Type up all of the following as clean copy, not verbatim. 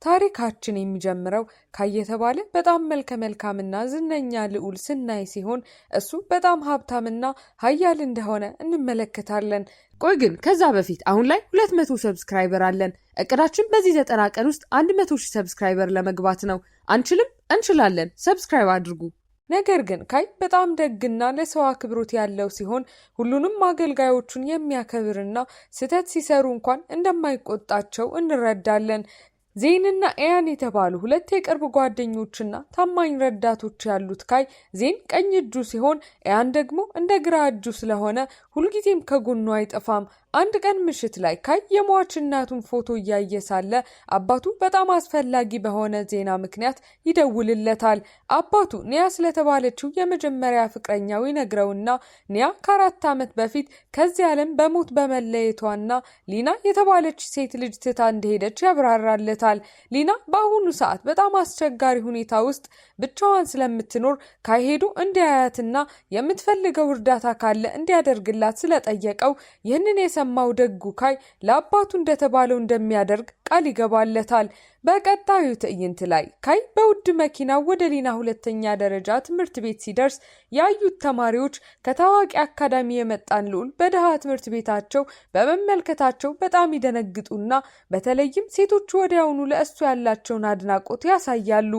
ታሪካችን የሚጀምረው ካየተባለ በጣም መልከ-መልካምና ዝነኛ ልዑል ስናይ ሲሆን እሱ በጣም ሀብታምና ሀያል እንደሆነ እንመለከታለን። ቆይ ግን ከዛ በፊት አሁን ላይ 200 ሰብስክራይበር አለን። እቅዳችን በዚህ 90 ቀን ውስጥ 100,000 ሰብስክራይበር ለመግባት ነው። አንችልም? እንችላለን። ሰብስክራይብ አድርጉ። ነገር ግን ካይ በጣም ደግና ለሰው አክብሮት ያለው ሲሆን ሁሉንም አገልጋዮቹን የሚያከብርና ስህተት ሲሰሩ እንኳን እንደማይቆጣቸው እንረዳለን። ዜንና ኤያን የተባሉ ሁለት የቅርብ ጓደኞችና ታማኝ ረዳቶች ያሉት ካይ ዜን ቀኝ እጁ ሲሆን ኤያን ደግሞ እንደ ግራ እጁ ስለሆነ ሁልጊዜም ከጎኑ አይጠፋም። አንድ ቀን ምሽት ላይ ካይ የሟች እናቱን ፎቶ እያየ ሳለ አባቱ በጣም አስፈላጊ በሆነ ዜና ምክንያት ይደውልለታል። አባቱ ኒያ ስለተባለችው የመጀመሪያ ፍቅረኛው ይነግረውና ኒያ ከ4 ዓመት በፊት ከዚህ ዓለም በሞት በመለየቷና ሊና የተባለች ሴት ልጅ ትታ እንደሄደች ያብራራለታል። ሊና በአሁኑ ሰዓት በጣም አስቸጋሪ ሁኔታ ውስጥ ብቻዋን ስለምትኖር ካይ ሄዶ እንዲያያትና የምትፈልገው እርዳታ ካለ እንዲያደርግላት ስለጠየቀው ይህንን የሰማው ደጉ ካይ ለአባቱ እንደተባለው እንደሚያደርግ ቃል ይገባለታል። በቀጣዩ ትዕይንት ላይ ካይ በውድ መኪና ወደ ሊና ሁለተኛ ደረጃ ትምህርት ቤት ሲደርስ ያዩት ተማሪዎች ከታዋቂ አካዳሚ የመጣን ልዑል በደሃ ትምህርት ቤታቸው በመመልከታቸው በጣም ይደነግጡና በተለይም ሴቶቹ ወዲያውኑ ለእሱ ያላቸውን አድናቆት ያሳያሉ።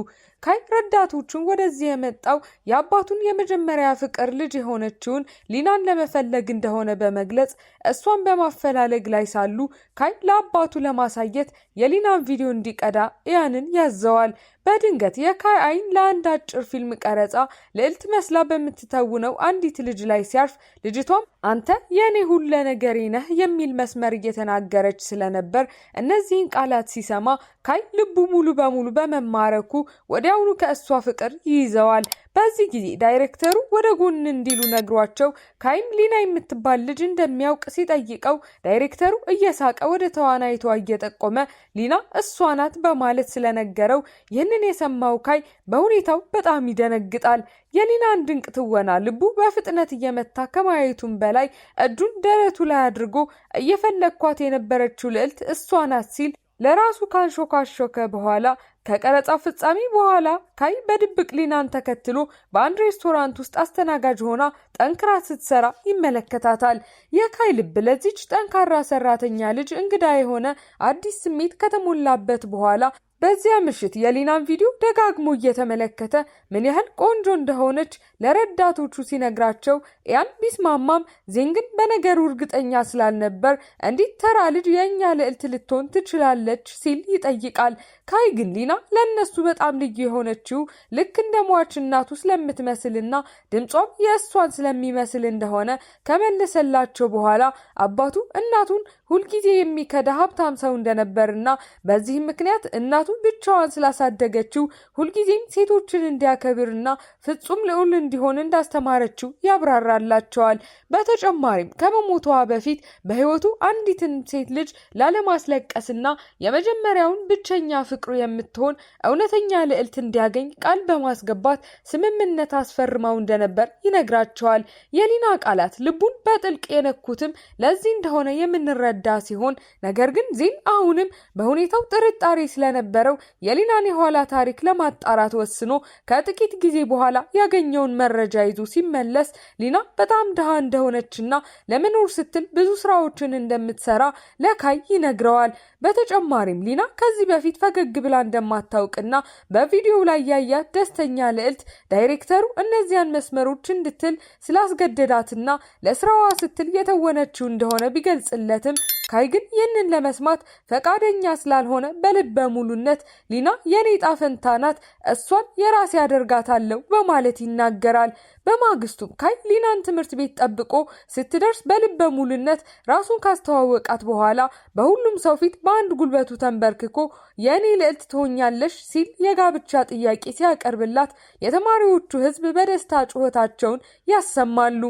ካይ ረዳቶቹን ወደዚህ የመጣው የአባቱን የመጀመሪያ ፍቅር ልጅ የሆነችውን ሊናን ለመፈለግ እንደሆነ በመግለጽ እሷን በማፈላለግ ላይ ሳሉ ካይ ለአባቱ ለማሳየት የሊናን ቪዲዮ እንዲቀዳ ኤያንን ያዘዋል። በድንገት የካይ አይን ለአንድ አጭር ፊልም ቀረጻ ልዕልት መስላ በምትተውነው አንዲት ልጅ ላይ ሲያርፍ ልጅቷም አንተ የኔ ሁሉ ነገሬ ነህ የሚል መስመር እየተናገረች ስለነበር እነዚህን ቃላት ሲሰማ ካይ ልቡ ሙሉ በሙሉ በመማረኩ ወዲያውኑ ከእሷ ፍቅር ይይዘዋል። በዚህ ጊዜ ዳይሬክተሩ ወደ ጎን እንዲሉ ነግሯቸው ካይም ሊና የምትባል ልጅ እንደሚያውቅ ሲጠይቀው ዳይሬክተሩ እየሳቀ ወደ ተዋናይቷ እየጠቆመ ሊና እሷ ናት በማለት ስለነገረው ይህንን የሰማው ካይ በሁኔታው በጣም ይደነግጣል። የሊናን ድንቅ ትወና ልቡ በፍጥነት እየመታ ከማየቱም በላይ እጁን ደረቱ ላይ አድርጎ እየፈለግኳት የነበረችው ልዕልት እሷ ናት ሲል ለራሱ ካንሾካሾከ በኋላ ከቀረጻው ፍጻሜ በኋላ ካይ በድብቅ ሊናን ተከትሎ በአንድ ሬስቶራንት ውስጥ አስተናጋጅ ሆና ጠንክራ ስትሰራ ይመለከታታል። የካይ ልብ ለዚች ጠንካራ ሰራተኛ ልጅ እንግዳ የሆነ አዲስ ስሜት ከተሞላበት በኋላ በዚያ ምሽት የሊናን ቪዲዮ ደጋግሞ እየተመለከተ ምን ያህል ቆንጆ እንደሆነች ለረዳቶቹ ሲነግራቸው ኤያን ቢስማማም ዜን ግን በነገሩ እርግጠኛ ስላልነበር እንዴት ተራ ልጅ የኛ ልዕልት ልትሆን ትችላለች ሲል ይጠይቃል። ካይ ግን ሊና ለነሱ በጣም ልዩ የሆነችው ልክ እንደ ሟች እናቱ ስለምትመስልና ድምጿም የእሷን ስለሚመስል እንደሆነ ከመለሰላቸው በኋላ አባቱ እናቱን ሁልጊዜ የሚከዳ ሀብታም ሰው እንደነበርና በዚህም ምክንያት እናቱ ብቻዋን ስላሳደገችው ሁልጊዜም ሴቶችን እንዲያከብርና ፍጹም ልዑል እንዲሆን እንዳስተማረችው ያብራራላቸዋል። በተጨማሪም ከመሞቷ በፊት በህይወቱ አንዲትን ሴት ልጅ ላለማስለቀስና የመጀመሪያውን ብቸኛ ፍቅሩ የምትሆን እውነተኛ ልዕልት እንዲያገኝ ቃል በማስገባት ስምምነት አስፈርመው እንደነበር ይነግራቸዋል። የሊና ቃላት ልቡን በጥልቅ የነኩትም ለዚህ እንደሆነ የምንረዳ ሲሆን ነገር ግን ዜን አሁንም በሁኔታው ጥርጣሬ ስለነበረው የሊናን የኋላ ታሪክ ለማጣራት ወስኖ ከጥቂት ጊዜ በኋላ ያገኘውን መረጃ ይዞ ሲመለስ ሊና በጣም ድሃ እንደሆነችና ለመኖር ስትል ብዙ ስራዎችን እንደምትሰራ ለካይ ይነግረዋል። በተጨማሪም ሊና ከዚህ በፊት ፈገግ ብላ እንደማታውቅና በቪዲዮው ላይ ያያት ደስተኛ ልዕልት ዳይሬክተሩ እነዚያን መስመሮች እንድትል ስላስገደዳትና ለስራዋ ስትል የተወነችው እንደሆነ ቢገልጽለትም ካይ ግን ይህንን ለመስማት ፈቃደኛ ስላልሆነ በልበ ሙሉነት ሊና የኔ ዕጣ ፈንታ ናት፣ እሷን የራሴ ያደርጋታለሁ በማለት ይናገራል። በማግስቱም ካይ ሊናን ትምህርት ቤት ጠብቆ ስትደርስ በልበ ሙሉነት ራሱን ካስተዋወቃት በኋላ በሁሉም ሰው ፊት በአንድ ጉልበቱ ተንበርክኮ የኔ ልዕልት ትሆኛለሽ ሲል የጋብቻ ጥያቄ ሲያቀርብላት የተማሪዎቹ ህዝብ በደስታ ጩኸታቸውን ያሰማሉ።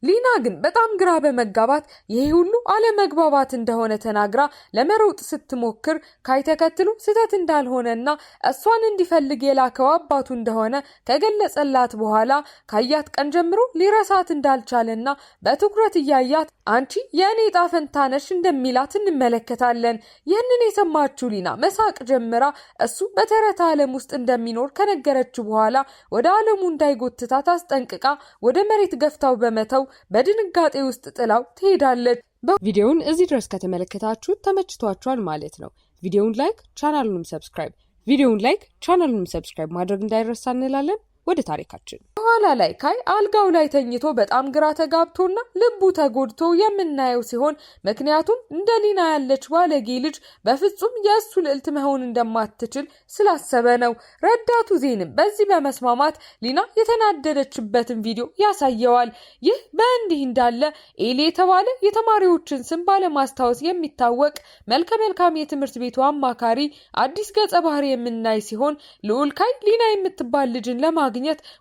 ሊና ግን በጣም ግራ በመጋባት ይሄ ሁሉ አለመግባባት እንደሆነ ተናግራ ለመሮጥ ስትሞክር ካይ ተከትሎ ስህተት እንዳልሆነና እሷን እንዲፈልግ የላከው አባቱ እንደሆነ ከገለጸላት በኋላ ካያት ቀን ጀምሮ ሊረሳት እንዳልቻለና በትኩረት እያያት አንቺ የእኔ ዕጣ ፈንታ ነሽ እንደሚላት እንመለከታለን። ይህንን የሰማችው ሊና መሳቅ ጀምራ እሱ በተረት ዓለም ውስጥ እንደሚኖር ከነገረችው በኋላ ወደ ዓለሙ እንዳይጎትታት አስጠንቅቃ ወደ መሬት ገፍታው በመተው በድንጋጤ ውስጥ ጥላው ትሄዳለች። ቪዲዮውን እዚህ ድረስ ከተመለከታችሁ ተመችቷችኋል ማለት ነው። ቪዲዮውን ላይክ ቻናሉንም ሰብስክራይብ ማድረግ እንዳይረሳ እንላለን። ወደ ታሪካችን በኋላ ላይ ካይ አልጋው ላይ ተኝቶ በጣም ግራ ተጋብቶና ልቡ ተጎድቶ የምናየው ሲሆን ምክንያቱም እንደ ሊና ያለች ባለጌ ልጅ በፍጹም የእሱ ልዕልት መሆን እንደማትችል ስላሰበ ነው። ረዳቱ ዜንም በዚህ በመስማማት ሊና የተናደደችበትን ቪዲዮ ያሳየዋል። ይህ በእንዲህ እንዳለ ኤሊ የተባለ የተማሪዎችን ስም ባለማስታወስ የሚታወቅ መልከ መልካም የትምህርት ቤቱ አማካሪ አዲስ ገጸ ባህሪ የምናይ ሲሆን ልዑል ካይ ሊና የምትባል ልጅን ለማግኘት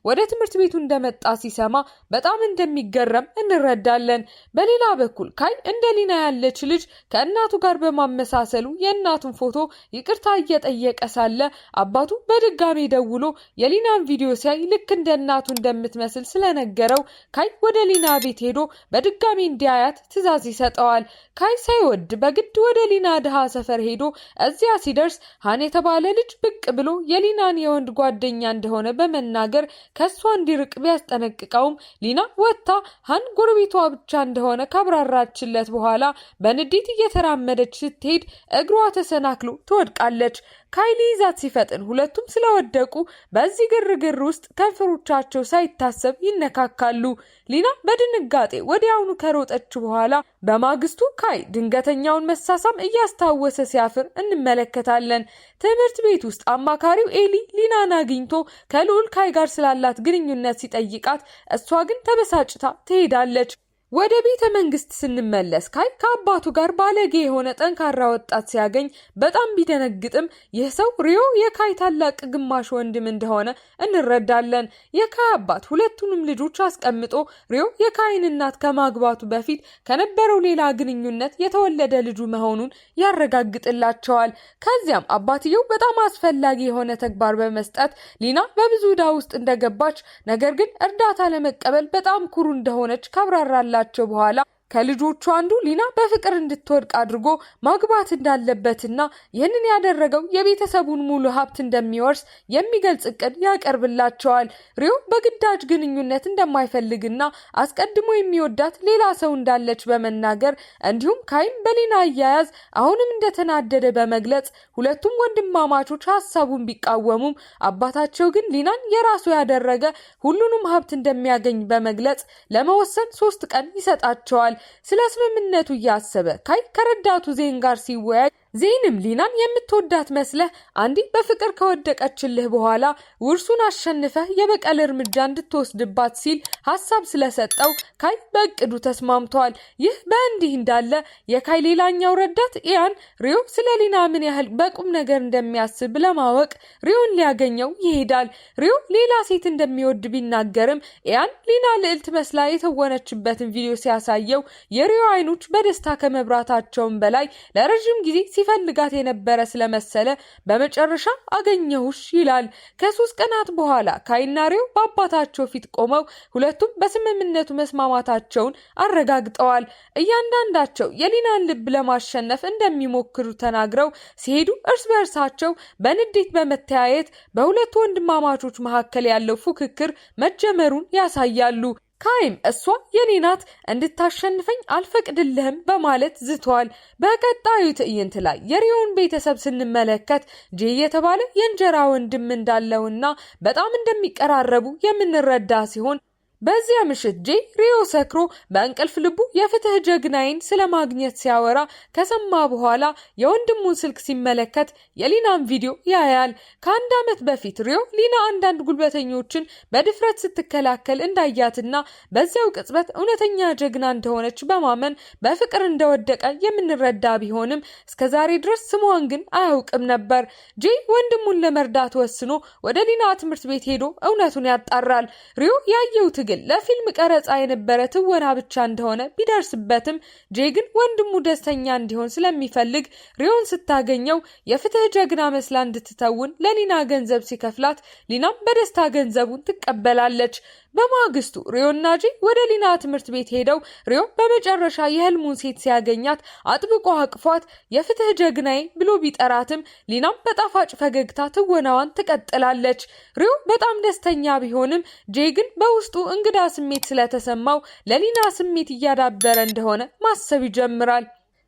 ወደ ትምህርት ቤቱ እንደመጣ ሲሰማ በጣም እንደሚገረም እንረዳለን። በሌላ በኩል ካይ እንደ ሊና ያለች ልጅ ከእናቱ ጋር በማመሳሰሉ የእናቱን ፎቶ ይቅርታ እየጠየቀ ሳለ አባቱ በድጋሚ ደውሎ የሊናን ቪዲዮ ሲያይ ልክ እንደ እናቱ እንደምትመስል ስለነገረው ካይ ወደ ሊና ቤት ሄዶ በድጋሚ እንዲያያት ትዕዛዝ ይሰጠዋል። ካይ ሳይወድ በግድ ወደ ሊና ድሃ ሰፈር ሄዶ እዚያ ሲደርስ ሃን የተባለ ልጅ ብቅ ብሎ የሊናን የወንድ ጓደኛ እንደሆነ በመናገር ከሷ እንዲርቅ ቢያስጠነቅቀውም ሊና ወጥታ ሃን ጎረቤቷ ብቻ እንደሆነ ካብራራችለት በኋላ በንዴት እየተራመደች ስትሄድ እግሯ ተሰናክሎ ትወድቃለች። ካይ ሊይዛት ሲፈጥን ሁለቱም ስለወደቁ በዚህ ግርግር ውስጥ ከንፈሮቻቸው ሳይታሰብ ይነካካሉ። ሊና በድንጋጤ ወዲያውኑ ከሮጠች በኋላ በማግስቱ ካይ ድንገተኛውን መሳሳም እያስታወሰ ሲያፍር እንመለከታለን። ትምህርት ቤት ውስጥ አማካሪው ኤሊ ሊናን አግኝቶ ከልዑል ካይ ጋር ስላላት ግንኙነት ሲጠይቃት እሷ ግን ተበሳጭታ ትሄዳለች። ወደ ቤተ መንግስት ስንመለስ ካይ ከአባቱ ጋር ባለጌ የሆነ ጠንካራ ወጣት ሲያገኝ በጣም ቢደነግጥም ይህ ሰው ሪዮ የካይ ታላቅ ግማሽ ወንድም እንደሆነ እንረዳለን። የካይ አባት ሁለቱንም ልጆች አስቀምጦ ሪዮ የካይን እናት ከማግባቱ በፊት ከነበረው ሌላ ግንኙነት የተወለደ ልጁ መሆኑን ያረጋግጥላቸዋል። ከዚያም አባትየው በጣም አስፈላጊ የሆነ ተግባር በመስጠት ሊና በብዙ ዕዳ ውስጥ እንደገባች ነገር ግን እርዳታ ለመቀበል በጣም ኩሩ እንደሆነች ካብራራላ በኋላ ከልጆቹ አንዱ ሊና በፍቅር እንድትወድቅ አድርጎ ማግባት እንዳለበትና ይህንን ያደረገው የቤተሰቡን ሙሉ ሀብት እንደሚወርስ የሚገልጽ እቅድ ያቀርብላቸዋል። ሪዮ በግዳጅ ግንኙነት እንደማይፈልግና አስቀድሞ የሚወዳት ሌላ ሰው እንዳለች በመናገር እንዲሁም ካይም በሊና አያያዝ አሁንም እንደተናደደ በመግለጽ ሁለቱም ወንድማማቾች ሀሳቡን ቢቃወሙም አባታቸው ግን ሊናን የራሱ ያደረገ ሁሉንም ሀብት እንደሚያገኝ በመግለጽ ለመወሰን 3 ቀን ይሰጣቸዋል። ስለ ስምምነቱ እያሰበ ካይ ከረዳቱ ዜን ጋር ሲወያይ ዜንም ሊናን የምትወዳት መስለህ አንዲ በፍቅር ከወደቀችልህ በኋላ ውርሱን አሸንፈህ የበቀል እርምጃ እንድትወስድባት ሲል ሀሳብ ስለሰጠው ካይ በእቅዱ ተስማምቷል። ይህ በእንዲህ እንዳለ የካይ ሌላኛው ረዳት ኢያን ሪዮ ስለ ሊና ምን ያህል በቁም ነገር እንደሚያስብ ለማወቅ ሪዮን ሊያገኘው ይሄዳል። ሪዮ ሌላ ሴት እንደሚወድ ቢናገርም ኢያን ሊና ልዕልት መስላ የተወነችበትን ቪዲዮ ሲያሳየው የሪዮ አይኖች በደስታ ከመብራታቸውም በላይ ለረጅም ጊዜ ሲፈልጋት የነበረ ስለመሰለ በመጨረሻ አገኘሁሽ ይላል። ከ3 ቀናት በኋላ ካይና ሪዮ በአባታቸው ፊት ቆመው ሁለቱም በስምምነቱ መስማማታቸውን አረጋግጠዋል። እያንዳንዳቸው የሊናን ልብ ለማሸነፍ እንደሚሞክሩ ተናግረው ሲሄዱ እርስ በእርሳቸው በንዴት በመተያየት በሁለቱ ወንድማማቾች መካከል ያለው ፉክክር መጀመሩን ያሳያሉ። ካይም እሷ የኔ ናት እንድታሸንፈኝ አልፈቅድልህም በማለት ዝቷል። በቀጣዩ ትዕይንት ላይ የሪዮን ቤተሰብ ስንመለከት ጄ የተባለ የእንጀራ ወንድም እንዳለውና በጣም እንደሚቀራረቡ የምንረዳ ሲሆን በዚያ ምሽት ጄ ሪዮ ሰክሮ በእንቅልፍ ልቡ የፍትህ ጀግናይን ስለማግኘት ሲያወራ ከሰማ በኋላ የወንድሙን ስልክ ሲመለከት የሊናን ቪዲዮ ያያል። ከ1 ዓመት በፊት ሪዮ ሊና አንዳንድ ጉልበተኞችን በድፍረት ስትከላከል እንዳያትና በዚያው ቅጽበት እውነተኛ ጀግና እንደሆነች በማመን በፍቅር እንደወደቀ የምንረዳ ቢሆንም እስከዛሬ ድረስ ስሟን ግን አያውቅም ነበር። ጄ ወንድሙን ለመርዳት ወስኖ ወደ ሊና ትምህርት ቤት ሄዶ እውነቱን ያጣራል። ሪዮ ያየው ትግል ለፊልም ቀረጻ የነበረ ትወና ብቻ እንደሆነ ቢደርስበትም ጄ ግን ወንድሙ ደስተኛ እንዲሆን ስለሚፈልግ ሪዮን ስታገኘው የፍትህ ጀግና መስላ እንድትተውን ለሊና ገንዘብ ሲከፍላት ሊናም በደስታ ገንዘቡን ትቀበላለች። በማግስቱ ሪዮና ጄ ወደ ሊና ትምህርት ቤት ሄደው ሪዮ በመጨረሻ የህልሙን ሴት ሲያገኛት አጥብቆ አቅፏት የፍትህ ጀግናዬ ብሎ ቢጠራትም ሊናም በጣፋጭ ፈገግታ ትወናዋን ትቀጥላለች። ሪዮ በጣም ደስተኛ ቢሆንም ጄ ግን በውስጡ እንግዳ ስሜት ስለተሰማው ለሊና ስሜት እያዳበረ እንደሆነ ማሰብ ይጀምራል።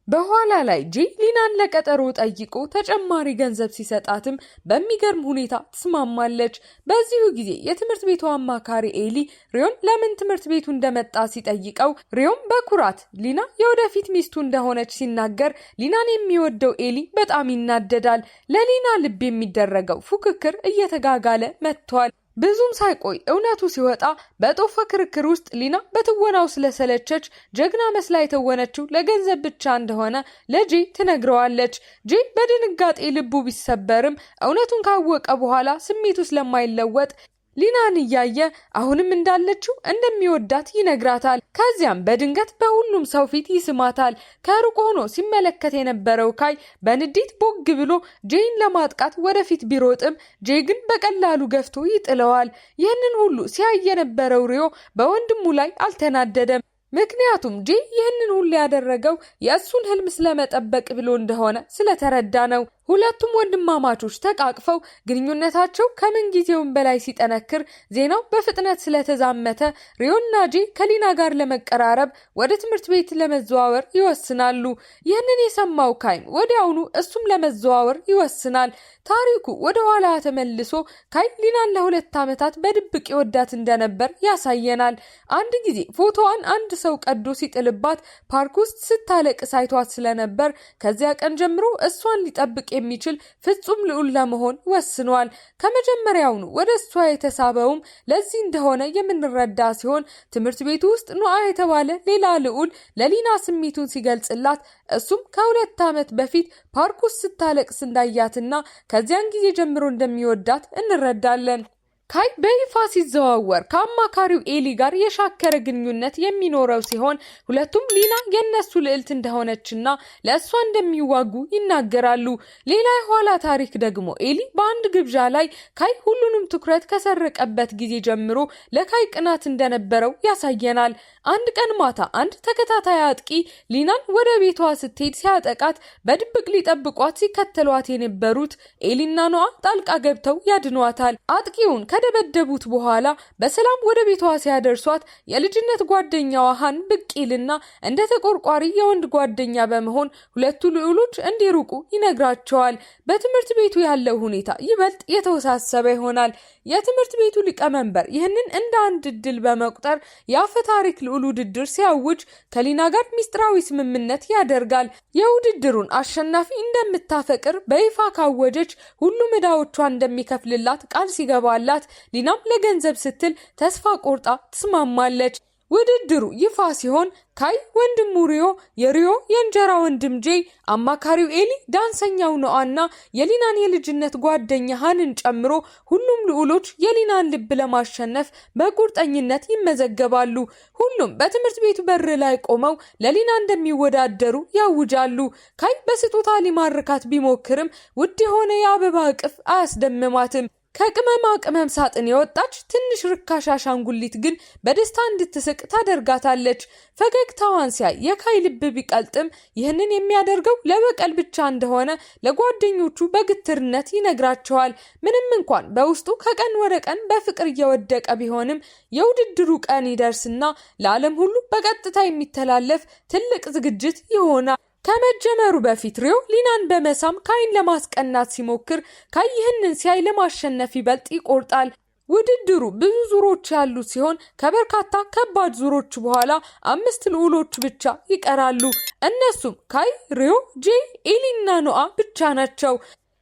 በኋላ ላይ ጄ ሊናን ለቀጠሮ ጠይቆ ተጨማሪ ገንዘብ ሲሰጣትም በሚገርም ሁኔታ ትስማማለች። በዚሁ ጊዜ የትምህርት ቤቱ አማካሪ ኤሊ ሪዮን ለምን ትምህርት ቤቱ እንደመጣ ሲጠይቀው ሪዮም በኩራት ሊና የወደፊት ሚስቱ እንደሆነች ሲናገር ሊናን የሚወደው ኤሊ በጣም ይናደዳል። ለሊና ልብ የሚደረገው ፉክክር እየተጋጋለ መጥቷል። ብዙም ሳይቆይ እውነቱ ሲወጣ በጦፈ ክርክር ውስጥ ሊና በትወናው ስለሰለቸች ጀግና መስላ የተወነችው ለገንዘብ ብቻ እንደሆነ ለጄ ትነግረዋለች። ጄ በድንጋጤ ልቡ ቢሰበርም እውነቱን ካወቀ በኋላ ስሜቱ ስለማይለወጥ ሊናን እያየ አሁንም እንዳለችው እንደሚወዳት ይነግራታል። ከዚያም በድንገት በሁሉም ሰው ፊት ይስማታል። ከሩቅ ሆኖ ሲመለከት የነበረው ካይ በንዴት ቦግ ብሎ ጄን ለማጥቃት ወደፊት ቢሮጥም ጄ ግን በቀላሉ ገፍቶ ይጥለዋል። ይህንን ሁሉ ሲያይ የነበረው ሪዮ በወንድሙ ላይ አልተናደደም። ምክንያቱም ጄ ይህንን ሁሉ ያደረገው የእሱን ህልም ስለመጠበቅ ብሎ እንደሆነ ስለተረዳ ነው። ሁለቱም ወንድማማቾች ተቃቅፈው ግንኙነታቸው ከምን ጊዜውም በላይ ሲጠነክር ዜናው በፍጥነት ስለተዛመተ ሪዮና ጄ ከሊና ጋር ለመቀራረብ ወደ ትምህርት ቤት ለመዘዋወር ይወስናሉ። ይህንን የሰማው ካይም ወዲያውኑ እሱም ለመዘዋወር ይወስናል። ታሪኩ ወደ ኋላ ተመልሶ ካይ ሊናን ለ2 ዓመታት በድብቅ ይወዳት እንደነበር ያሳየናል። አንድ ጊዜ ፎቶዋን አንድ ሰው ቀዶ ሲጥልባት ፓርክ ውስጥ ስታለቅስ አይቷት ስለነበር ከዚያ ቀን ጀምሮ እሷን ሊጠብቅ የሚችል ፍጹም ልዑል ለመሆን ወስኗል። ከመጀመሪያውኑ ወደ እሷ የተሳበውም ለዚህ እንደሆነ የምንረዳ ሲሆን ትምህርት ቤቱ ውስጥ ኑአ የተባለ ሌላ ልዑል ለሊና ስሜቱን ሲገልጽላት እሱም ከ2 ዓመት በፊት ፓርክ ውስጥ ስታለቅስ እንዳያትና ከዚያን ጊዜ ጀምሮ እንደሚወዳት እንረዳለን። ካይ በይፋ ሲዘዋወር ከአማካሪው ኤሊ ጋር የሻከረ ግንኙነት የሚኖረው ሲሆን ሁለቱም ሊና የነሱ ልዕልት እንደሆነችና ለእሷ እንደሚዋጉ ይናገራሉ። ሌላ የኋላ ታሪክ ደግሞ ኤሊ በአንድ ግብዣ ላይ ካይ ሁሉንም ትኩረት ከሰረቀበት ጊዜ ጀምሮ ለካይ ቅናት እንደነበረው ያሳየናል። አንድ ቀን ማታ አንድ ተከታታይ አጥቂ ሊናን ወደ ቤቷ ስትሄድ ሲያጠቃት በድብቅ ሊጠብቋት ሲከተሏት የነበሩት ኤሊና ኑአ ጣልቃ ገብተው ያድኗታል። አጥቂውን ከደበደቡት በኋላ በሰላም ወደ ቤቷ ሲያደርሷት የልጅነት ጓደኛዋ ሃን ብቅይልና እንደ ተቆርቋሪ የወንድ ጓደኛ በመሆን ሁለቱ ልዑሎች እንዲሩቁ ይነግራቸዋል። በትምህርት ቤቱ ያለው ሁኔታ ይበልጥ የተወሳሰበ ይሆናል። የትምህርት ቤቱ ሊቀመንበር ይህንን እንደ አንድ እድል በመቁጠር የአፈ ታሪክ ልዑል ውድድር ሲያውጅ ከሊና ጋር ሚስጥራዊ ስምምነት ያደርጋል። የውድድሩን አሸናፊ እንደምታፈቅር በይፋ ካወጀች ሁሉም ዕዳዎቿ እንደሚከፍልላት ቃል ሲገባላት ሊናም ለገንዘብ ስትል ተስፋ ቆርጣ ትስማማለች። ውድድሩ ይፋ ሲሆን ካይ ወንድሙ ሪዮ፣ የሪዮ የእንጀራ ወንድም ጄ፣ አማካሪው ኤሊ፣ ዳንሰኛው ኑአና የሊናን የልጅነት ጓደኛ ሃንን ጨምሮ ሁሉም ልዑሎች የሊናን ልብ ለማሸነፍ በቁርጠኝነት ይመዘገባሉ። ሁሉም በትምህርት ቤቱ በር ላይ ቆመው ለሊና እንደሚወዳደሩ ያውጃሉ። ካይ በስጦታ ሊማርካት ቢሞክርም ውድ የሆነ የአበባ እቅፍ አያስደምማትም። ከቅመማ ቅመም ሳጥን የወጣች ትንሽ ርካሽ አሻንጉሊት ግን በደስታ እንድትስቅ ታደርጋታለች። ፈገግታዋን ሲያይ የካይ ልብ ቢቀልጥም ይህንን የሚያደርገው ለበቀል ብቻ እንደሆነ ለጓደኞቹ በግትርነት ይነግራቸዋል። ምንም እንኳን በውስጡ ከቀን ወደ ቀን በፍቅር እየወደቀ ቢሆንም የውድድሩ ቀን ይደርስና ለዓለም ሁሉ በቀጥታ የሚተላለፍ ትልቅ ዝግጅት ይሆናል። ከመጀመሩ በፊት ሪዮ ሊናን በመሳም ካይን ለማስቀናት ሲሞክር ካይ ይህንን ሲያይ ለማሸነፍ ይበልጥ ይቆርጣል። ውድድሩ ብዙ ዙሮች ያሉት ሲሆን ከበርካታ ከባድ ዙሮች በኋላ 5 ልዑሎች ብቻ ይቀራሉ። እነሱም ካይ፣ ሪዮ፣ ጄ፣ ኤሊና ኑአ ብቻ ናቸው።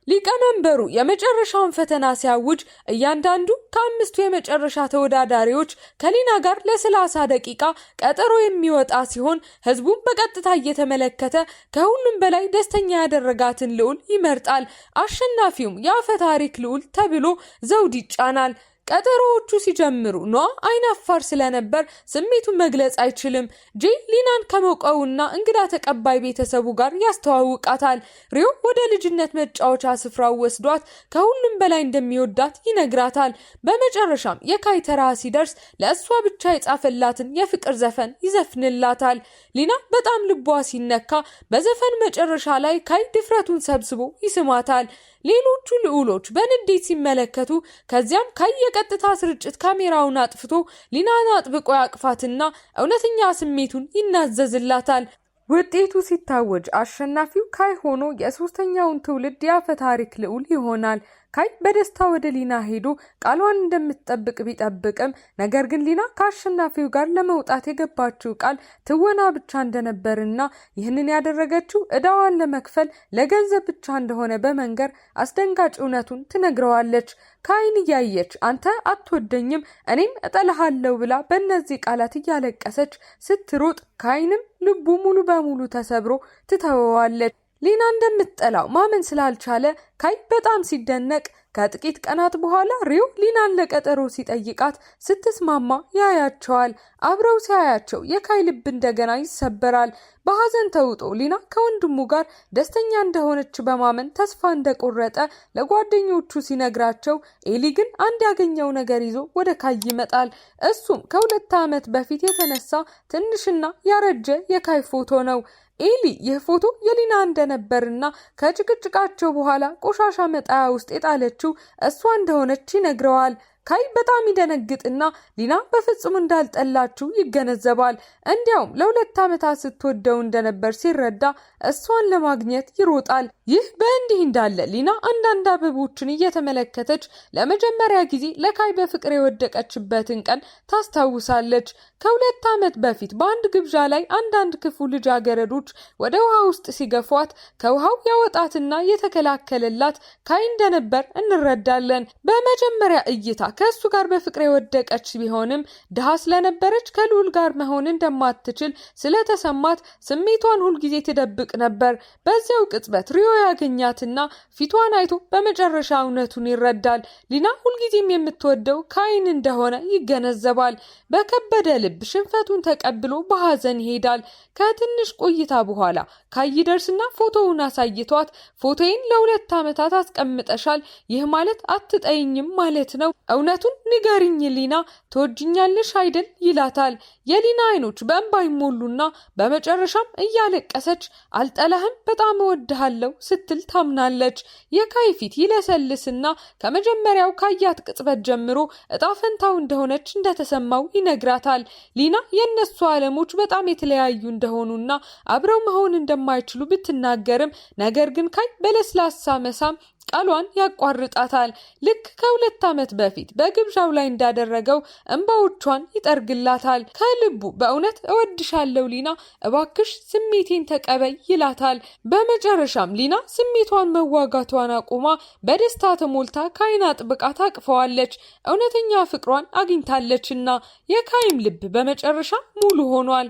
ሊቀመንበሩ የመጨረሻውን ፈተና ሲያውጅ እያንዳንዱ ከ5ቱ የመጨረሻ ተወዳዳሪዎች ከሊና ጋር ለ30 ደቂቃ ቀጠሮ የሚወጣ ሲሆን ህዝቡም በቀጥታ እየተመለከተ ከሁሉም በላይ ደስተኛ ያደረጋትን ልዑል ይመርጣል። አሸናፊውም የአፈ ታሪክ ልዑል ተብሎ ዘውድ ይጫናል። ቀጠሮዎቹ ሲጀምሩ ኖዋ አይናፋር ስለነበር ስሜቱን መግለጽ አይችልም። ጄ ሊናን ከሞቀውና እንግዳ ተቀባይ ቤተሰቡ ጋር ያስተዋውቃታል። ሪዮ ወደ ልጅነት መጫወቻ ስፍራው ወስዷት ከሁሉም በላይ እንደሚወዳት ይነግራታል። በመጨረሻም የካይ ተራ ሲደርስ ለእሷ ብቻ የጻፈላትን የፍቅር ዘፈን ይዘፍንላታል። ሊና በጣም ልቧ ሲነካ በዘፈን መጨረሻ ላይ ካይ ድፍረቱን ሰብስቦ ይስማታል። ሌሎቹ ልዑሎች በንዴት ሲመለከቱ ከዚያም ካይ የቀጥታ ስርጭት ካሜራውን አጥፍቶ ሊናን አጥብቆ ያቅፋትና እውነተኛ ስሜቱን ይናዘዝላታል። ውጤቱ ሲታወጅ አሸናፊው ካይ ሆኖ የሶስተኛውን ትውልድ የአፈ ታሪክ ልዑል ይሆናል። ካይ በደስታ ወደ ሊና ሄዶ ቃሏን እንደምትጠብቅ ቢጠብቅም ነገር ግን ሊና ከአሸናፊው ጋር ለመውጣት የገባችው ቃል ትወና ብቻ እንደነበርና ይህንን ያደረገችው ዕዳዋን ለመክፈል ለገንዘብ ብቻ እንደሆነ በመንገር አስደንጋጭ እውነቱን ትነግረዋለች። ካይን እያየች አንተ አትወደኝም እኔም እጠልሃለሁ ብላ በእነዚህ ቃላት እያለቀሰች ስትሮጥ ካይንም ልቡ ሙሉ በሙሉ ተሰብሮ ትተወዋለች። ሊና እንደምትጠላው ማመን ስላልቻለ ካይ በጣም ሲደነቅ ከጥቂት ቀናት በኋላ ሪዮ ሊናን ለቀጠሮ ሲጠይቃት ስትስማማ ያያቸዋል። አብረው ሲያያቸው የካይ ልብ እንደገና ይሰበራል። በሐዘን ተውጦ ሊና ከወንድሙ ጋር ደስተኛ እንደሆነች በማመን ተስፋ እንደቆረጠ ለጓደኞቹ ሲነግራቸው ኤሊ ግን አንድ ያገኘው ነገር ይዞ ወደ ካይ ይመጣል። እሱም ከ2 ዓመት በፊት የተነሳ ትንሽና ያረጀ የካይ ፎቶ ነው። ኤሊ ይህ ፎቶ የሊና እንደነበርና ከጭቅጭቃቸው በኋላ ቆሻሻ መጣያ ውስጥ የጣለችው እሷ እንደሆነች ይነግረዋል። ካይ በጣም ይደነግጥና ሊና በፍጹም እንዳልጠላችው ይገነዘባል። እንዲያውም ለ2 ዓመታት ስትወደው እንደነበር ሲረዳ እሷን ለማግኘት ይሮጣል። ይህ በእንዲህ እንዳለ ሊና አንዳንድ አበቦችን እየተመለከተች ለመጀመሪያ ጊዜ ለካይ በፍቅር የወደቀችበትን ቀን ታስታውሳለች። ከ2 ዓመት በፊት በአንድ ግብዣ ላይ አንዳንድ ክፉ ልጃገረዶች ወደ ውሃ ውስጥ ሲገፏት ከውሃው ያወጣትና የተከላከለላት ካይ እንደነበር እንረዳለን። በመጀመሪያ እይታ ከእሱ ጋር በፍቅር የወደቀች ቢሆንም ድሃ ስለነበረች ከልዑል ጋር መሆን እንደማትችል ስለተሰማት ስሜቷን ሁልጊዜ ትደብቅ ነበር። በዚያው ቅጽበት ሪዮ ያገኛትና ፊቷን አይቶ በመጨረሻ እውነቱን ይረዳል። ሊና ሁልጊዜም የምትወደው ካይን እንደሆነ ይገነዘባል። በከበደ ልብ ሽንፈቱን ተቀብሎ በሐዘን ይሄዳል። ከትንሽ ቆይታ በኋላ ካይ ይደርስና ፎቶውን አሳይቷት ፎቶዬን ለ2 ዓመታት አስቀምጠሻል፣ ይህ ማለት አትጠይኝም ማለት ነው፣ እውነቱን ንገሪኝ ሊና፣ ትወጂኛለሽ አይደል ይላታል። የሊና አይኖች በእንባ ይሞሉና በመጨረሻም እያለቀሰች አልጠላህም በጣም እወድሃለሁ ስትል ታምናለች። የካይ ፊት ይለሰልስና ከመጀመሪያው ካያት ቅጽበት ጀምሮ እጣ ፈንታው እንደሆነች እንደተሰማው ይነግራታል። ሊና የነሱ ዓለሞች በጣም የተለያዩ እንደሆኑና አብረው መሆን እንደማይችሉ ብትናገርም ነገር ግን ካይ በለስላሳ መሳም ቃሏን ያቋርጣታል። ልክ ከ2 ዓመት በፊት በግብዣው ላይ እንዳደረገው እንባዎቿን ይጠርግላታል። ከልቡ በእውነት እወድሻለሁ ሊና፣ እባክሽ ስሜቴን ተቀበይ ይላታል። በመጨረሻም ሊና ስሜቷን መዋጋቷን አቁማ በደስታ ተሞልታ ካይን አጥብቃ ታቅፈዋለች። እውነተኛ ፍቅሯን አግኝታለችና የካይም ልብ በመጨረሻ ሙሉ ሆኗል።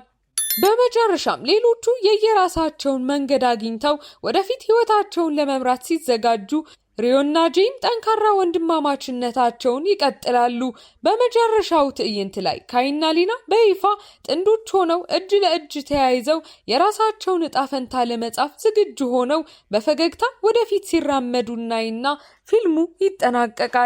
በመጨረሻም ሌሎቹ የየራሳቸውን መንገድ አግኝተው ወደፊት ህይወታቸውን ለመምራት ሲዘጋጁ ሪዮና ጄም ጠንካራ ወንድማማችነታቸውን ይቀጥላሉ። በመጨረሻው ትዕይንት ላይ ካይና ሊና በይፋ ጥንዶች ሆነው እጅ ለእጅ ተያይዘው የራሳቸውን ዕጣ ፈንታ ለመጻፍ ዝግጁ ሆነው በፈገግታ ወደፊት ሲራመዱ እናይና ፊልሙ ይጠናቀቃል።